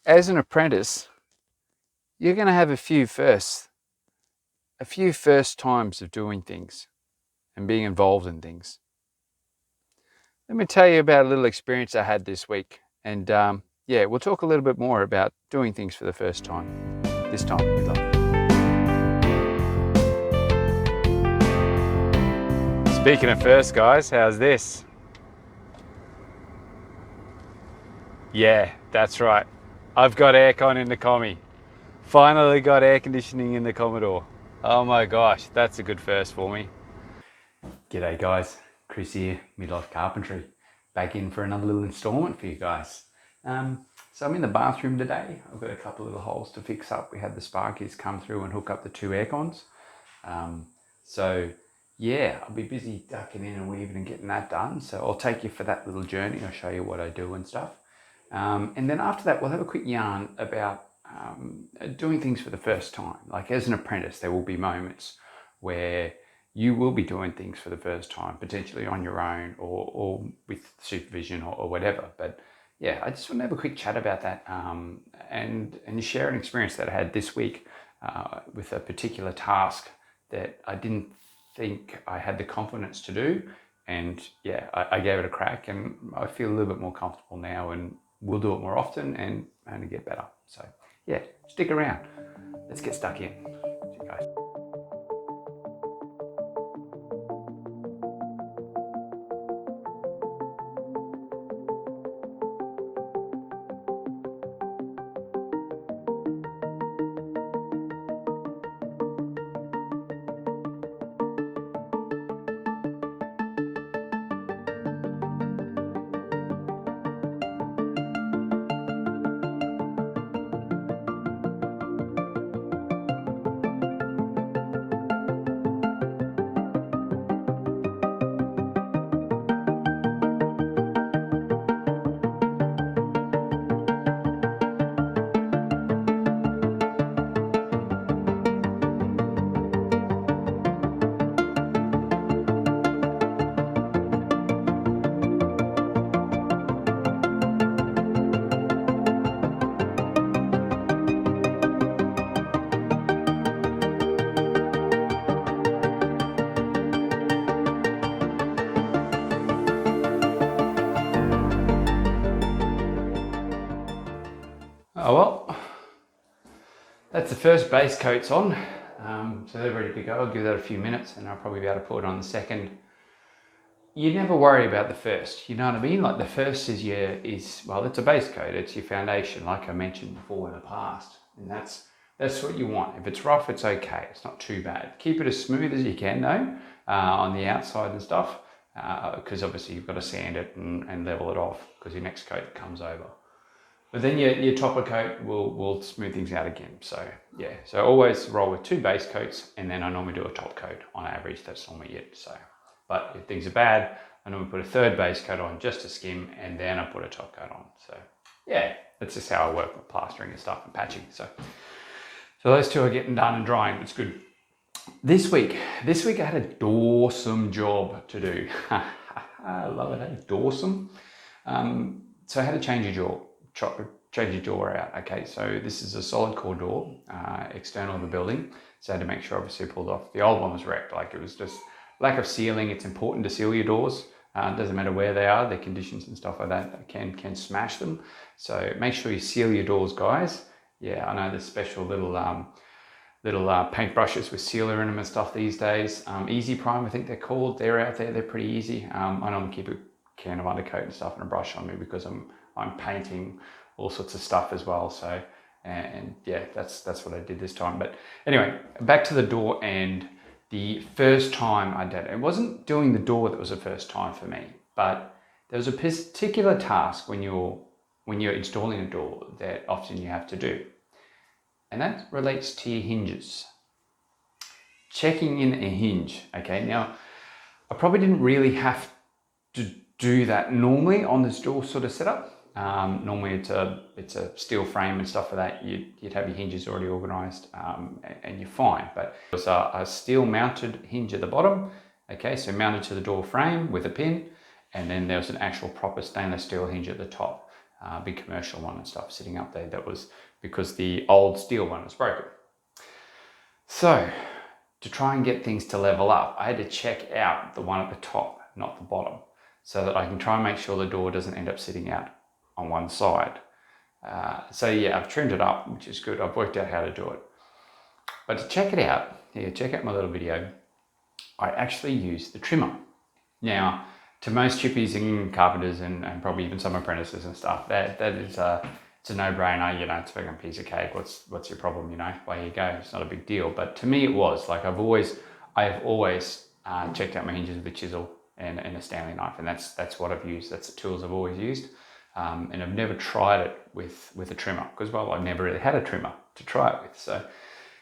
as an apprentice, you're going to have a few first times of doing things and being involved in things. Let me tell you about a little experience I had this week. And yeah, we'll talk a little bit more about doing things for the first time, this time in midlife. Speaking of first, guys, how's this? Yeah, that's right. I've got aircon in the Commie. Finally got air conditioning in the Commodore. Oh my gosh, that's a good first for me. G'day guys, Chris here, Midlife Carpentry. Back in for another little installment for you guys. So I'm in the bathroom today. I've got a couple of little holes to fix up. We had the sparkies come through and hook up the two air cons. So yeah, I'll be busy ducking in and weaving and getting that done. So I'll take you for that little journey. I'll show you what I do and stuff. And then after that, we'll have a quick yarn about doing things for the first time. Like as an apprentice, there will be moments where you will be doing things for the first time, potentially on your own or with supervision or whatever. But yeah, I just want to have a quick chat about that and share an experience that I had this week with a particular task that I didn't think I had the confidence to do. And yeah, I gave it a crack and I feel a little bit more comfortable now and we'll do it more often and only get better. So yeah, stick around. Let's get stuck in. See you guys. Oh well, that's the first base coats on, so they're ready to go. I'll give that a few minutes and I'll probably be able to put it on the second. You never worry about the first, you know what I mean? Like the first is well, it's a base coat, it's your foundation, like I mentioned before in the past, and that's what you want. If it's rough, it's okay, it's not too bad. Keep it as smooth as you can though, on the outside and stuff, because obviously you've got to sand it and level it off because your next coat comes over. But then your topper coat will smooth things out again. So yeah, so always roll with two base coats and then I normally do a top coat on average. That's normally it. So, but if things are bad, I normally put a third base coat on just to skim and then I put a top coat on. So yeah, that's just how I work with plastering and stuff and patching. So those two are getting done and drying. It's good. This week I had a dawsome job to do. I love it, eh? Dawsome. So I had to change a jaw. Change your door out. Okay, so this is a solid core door, external of the building. So I had to make sure obviously pulled off. The old one was wrecked, like it was just lack of sealing. It's important to seal your doors. It doesn't matter where they are, the conditions and stuff like that can smash them. So make sure you seal your doors, guys. Yeah, I know there's special little paint brushes with sealer in them and stuff these days. Easy Prime, I think they're called. They're out there, they're pretty easy. I normally keep a can of undercoat and stuff and a brush on me because I'm painting all sorts of stuff as well. So, and yeah, that's what I did this time. But anyway, back to the door and the first time I did it. It wasn't doing the door that was the first time for me, but there was a particular task when you're installing a door that often you have to do. And that relates to your hinges. Checking in a hinge, okay? Now, I probably didn't really have to do that normally on this door sort of setup. Normally it's a steel frame and stuff like that. You'd have your hinges already organized and you're fine. But it was a steel mounted hinge at the bottom. Okay, so mounted to the door frame with a pin. And then there was an actual proper stainless steel hinge at the top. big commercial one and stuff sitting up there. That was because the old steel one was broken. So to try and get things to level up, I had to check out the one at the top, not the bottom, so that I can try and make sure the door doesn't end up sitting out on one side. So yeah, I've trimmed it up, which is good. I've worked out how to do it. But to check it out, check out my little video, I actually used the trimmer. Now, to most chippies and carpenters and probably even some apprentices and stuff, that is it's a no-brainer, you know, it's a fucking piece of cake. What's your problem, you know? Away you go. It's not a big deal. But to me, it was. Like, I have always checked out my hinges with a chisel and a Stanley knife, and that's what I've used. That's the tools I've always used. And I've never tried it with a trimmer because, well, I've never really had a trimmer to try it with. So,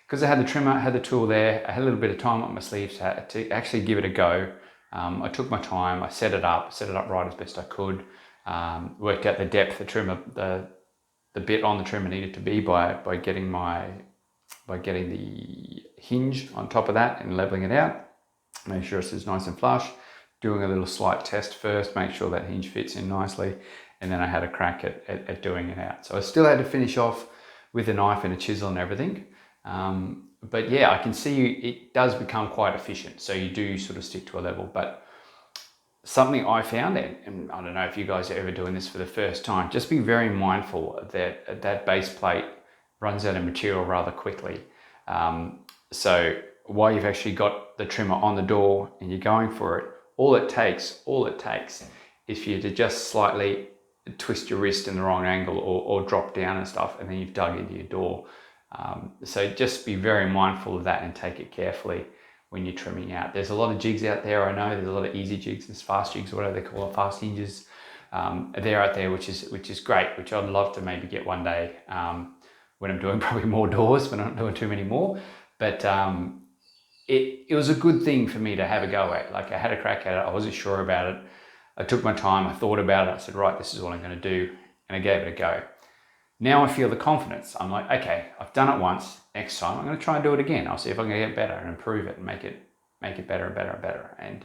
because I had the trimmer, I had the tool there, I had a little bit of time on my sleeves to actually give it a go. I took my time, I set it up right as best I could, worked out the depth the trimmer, the bit on the trimmer needed to be by getting the hinge on top of that and leveling it out. Make sure it's nice and flush. Doing a little slight test first, make sure that hinge fits in nicely, and then I had a crack at doing it out. So I still had to finish off with a knife and a chisel and everything. But yeah, I can see it does become quite efficient. So you do sort of stick to a level, but something I found, and I don't know if you guys are ever doing this for the first time, just be very mindful that that base plate runs out of material rather quickly. So while you've actually got the trimmer on the door and you're going for it, all it takes is for you to just slightly twist your wrist in the wrong angle or drop down and stuff, and then you've dug into your door. So just be very mindful of that and take it carefully when you're trimming out. There's a lot of jigs out there, I know. There's a lot of easy jigs, there's fast jigs, or whatever they call it, fast hinges. They're out there, which is great, which I'd love to maybe get one day when I'm doing probably more doors, when I'm not doing too many more. But it was a good thing for me to have a go at. Like, I had a crack at it, I wasn't sure about it. I took my time, I thought about it, I said, right, this is what I'm going to do, and I gave it a go. Now I feel the confidence. I'm like, okay, I've done it once. Next time I'm going to try and do it again. I'll see if I can get better and improve it and make it better and better and better. And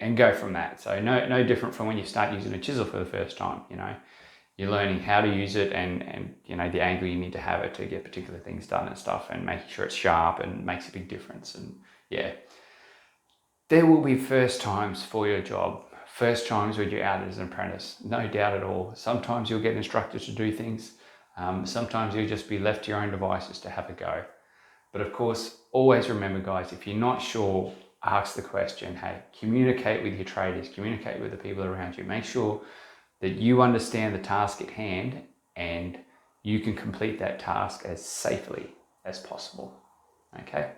and go from that. So no different from when you start using a chisel for the first time. You know, you're learning how to use it and you know the angle you need to have it to get particular things done and stuff, and making sure it's sharp and makes a big difference. And yeah, there will be first times for your job. First times when you're out as an apprentice, no doubt at all. Sometimes you'll get instructed to do things. Sometimes you'll just be left to your own devices to have a go. But of course, always remember, guys, if you're not sure, ask the question. Hey, communicate with your traders, communicate with the people around you. Make sure that you understand the task at hand and you can complete that task as safely as possible. Okay?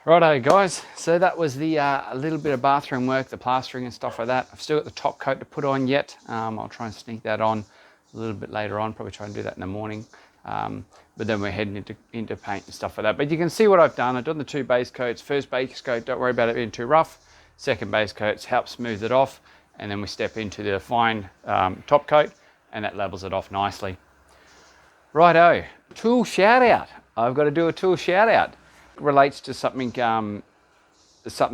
Righto guys, so that was the a little bit of bathroom work, the plastering and stuff like that. I've still got the top coat to put on yet. I'll try and sneak that on a little bit later on, probably try and do that in the morning. But then we're heading into paint and stuff like that. But you can see what I've done. I've done the two base coats. First base coat, don't worry about it being too rough. Second base coats help smooth it off. And then we step into the fine top coat and that levels it off nicely. Righto, tool shout out. I've got to do a tool shout out. Relates to something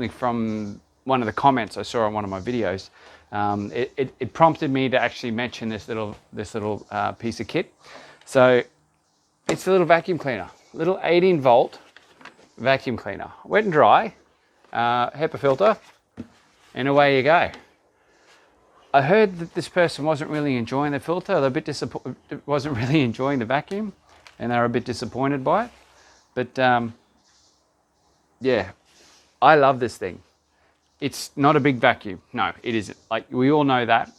from one of the comments I saw on one of my videos. It prompted me to actually mention this little piece of kit. So it's a little vacuum cleaner, little 18 volt vacuum cleaner, wet and dry, HEPA filter, and away you go. I heard that this person wasn't really enjoying the filter, they're a bit wasn't really enjoying the vacuum, and they were a bit disappointed by it. But yeah, I love this thing. It's not a big vacuum. No, it isn't. Like, we all know that.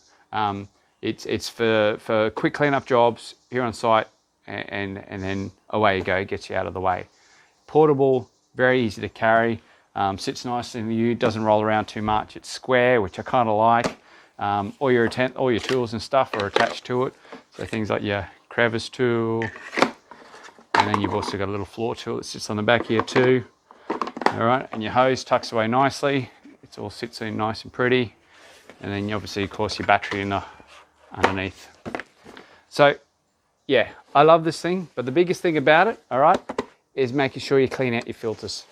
It's for quick cleanup jobs here on site, and then away you go, gets you out of the way. Portable, very easy to carry, sits nice in you, doesn't roll around too much. It's square, which I kind of like. All your tools and stuff are attached to it. So things like your crevice tool, and then you've also got a little floor tool that sits on the back here too. All right, and your hose tucks away nicely. It all sits in nice and pretty. And then obviously, of course, your battery in the underneath. So yeah, I love this thing, but the biggest thing about it, all right, is making sure you clean out your filters.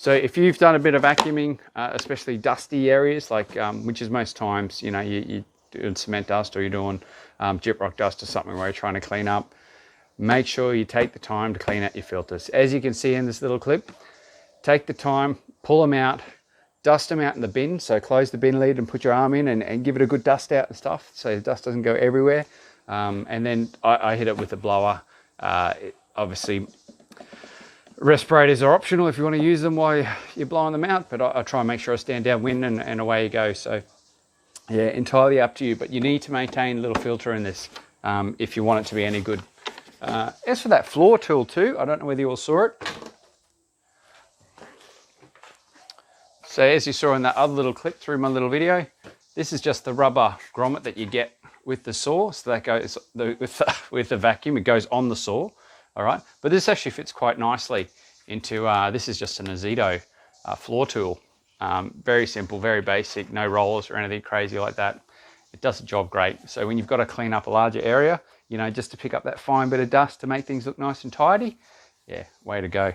So if you've done a bit of vacuuming, especially dusty areas, like which is most times, you know, you're doing cement dust or you're doing gyprock dust or something where you're trying to clean up, make sure you take the time to clean out your filters. As you can see in this little clip, take the time, pull them out, dust them out in the bin. So close the bin lid and put your arm in and give it a good dust out and stuff so the dust doesn't go everywhere. And then I hit it with a blower. Obviously, respirators are optional if you want to use them while you're blowing them out, but I try and make sure I stand downwind and away you go. So yeah, entirely up to you, but you need to maintain a little filter in this if you want it to be any good. As for that floor tool too, I don't know whether you all saw it. So as you saw in that other little clip through my little video, this is just the rubber grommet that you get with the saw. So that goes with the vacuum, it goes on the saw. All right, but this actually fits quite nicely into, this is just an Azito floor tool. Very simple, very basic, no rollers or anything crazy like that. It does the job great. So when you've got to clean up a larger area, you know, just to pick up that fine bit of dust to make things look nice and tidy, yeah, way to go.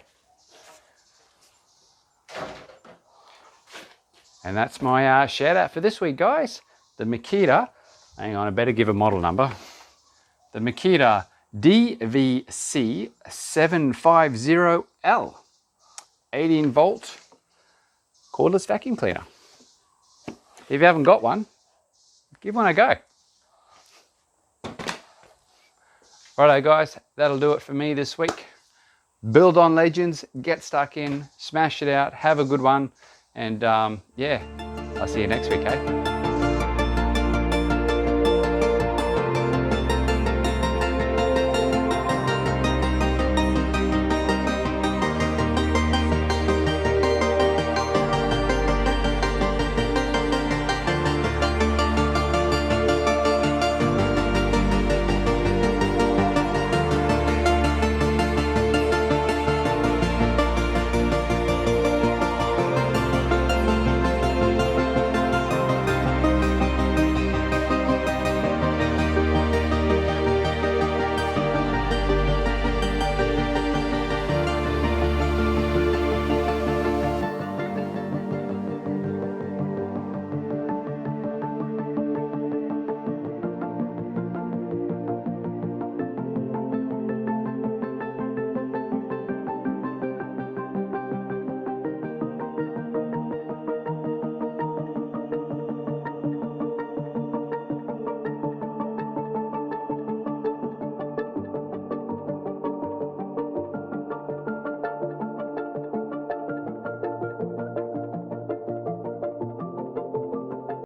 And that's my shout out for this week, guys. The Makita, hang on, I better give a model number. The Makita DVC750L 18 volt cordless vacuum cleaner. If you haven't got one, give one a go. Righto guys, that'll do it for me this week. Build on legends, get stuck in, smash it out, have a good one, and yeah, I'll see you next week, eh?